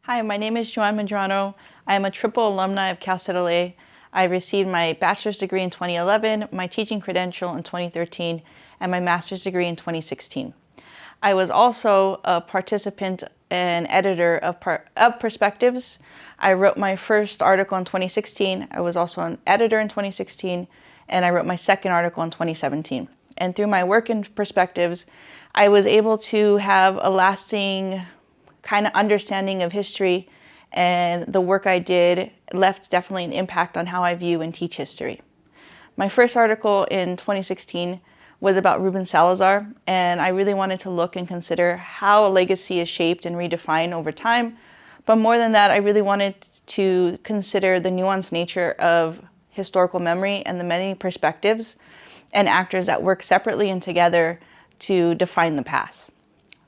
Hi, my name is Joann Medrano. I am a triple alumni of CSULA. I received my bachelor's degree in 2011, my teaching credential in 2013, and my master's degree in 2016. I was also a participant and editor of Perspectives. I wrote my first article in 2016. I was also an editor in 2016, and I wrote my second article in 2017. And through my work in Perspectives, I was able to have a lasting kind of understanding of history, and the work I did left definitely an impact on how I view and teach history. My first article in 2016 was about Ruben Salazar, and I really wanted to look and consider how a legacy is shaped and redefined over time. But more than that, I really wanted to consider the nuanced nature of historical memory and the many perspectives and actors that work separately and together to define the past.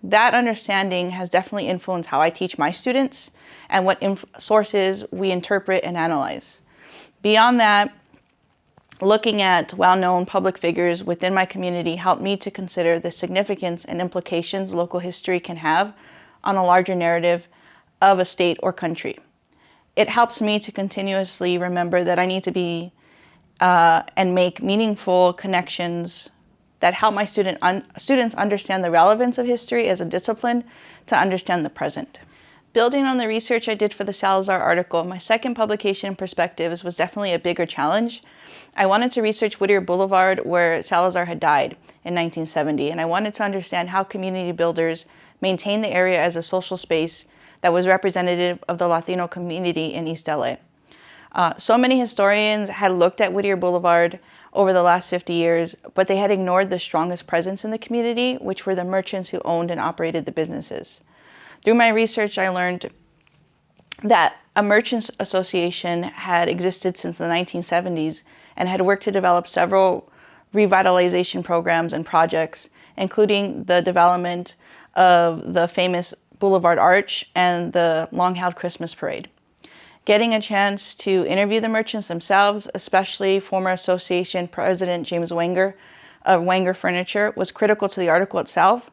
That understanding has definitely influenced how I teach my students and what sources we interpret and analyze. Beyond that, looking at well-known public figures within my community helped me to consider the significance and implications local history can have on a larger narrative of a state or country. It helps me to continuously remember that I need to be and make meaningful connections that help my students understand the relevance of history as a discipline to understand the present. Building on the research I did for the Salazar article, my second publication in Perspectives was definitely a bigger challenge. I wanted to research Whittier Boulevard, where Salazar had died in 1970, and I wanted to understand how community builders maintained the area as a social space that was representative of the Latino community in East LA. So many historians had looked at Whittier Boulevard over the last 50 years, but they had ignored the strongest presence in the community, which were the merchants who owned and operated the businesses. Through my research, I learned that a merchants association had existed since the 1970s and had worked to develop several revitalization programs and projects, including the development of the famous Boulevard Arch and the long-held Christmas parade. Getting a chance to interview the merchants themselves, especially former association president James Wenger of Wenger Furniture, was critical to the article itself,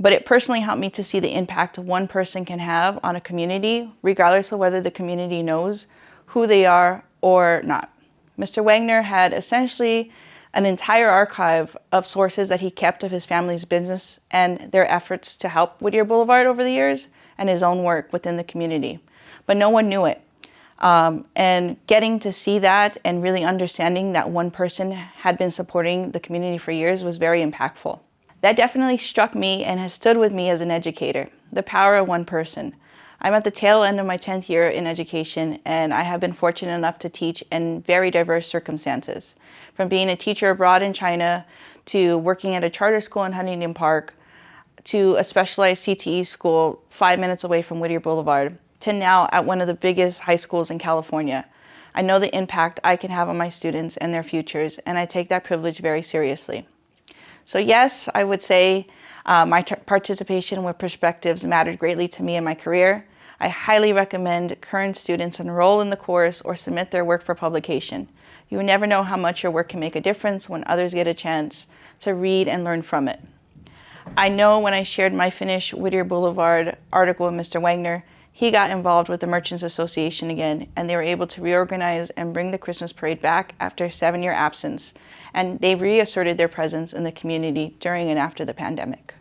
but it personally helped me to see the impact one person can have on a community, regardless of whether the community knows who they are or not. Mr. Wenger had essentially an entire archive of sources that he kept of his family's business and their efforts to help Whittier Boulevard over the years and his own work within the community, but no one knew it. And getting to see that and really understanding that one person had been supporting the community for years was very impactful. That definitely struck me and has stood with me as an educator, the power of one person. I'm at the tail end of my 10th year in education, and I have been fortunate enough to teach in very diverse circumstances, from being a teacher abroad in China to working at a charter school in Huntington Park to a specialized CTE school 5 minutes away from Whittier Boulevard, to now at one of the biggest high schools in California. I know the impact I can have on my students and their futures, and I take that privilege very seriously. So yes, I would say my participation with Perspectives mattered greatly to me in my career. I highly recommend current students enroll in the course or submit their work for publication. You never know how much your work can make a difference when others get a chance to read and learn from it. I know when I shared my finished Whittier Boulevard article with Mr. Wagner, he got involved with the Merchants Association again, and they were able to reorganize and bring the Christmas parade back after a 7-year absence. And they've reasserted their presence in the community during and after the pandemic.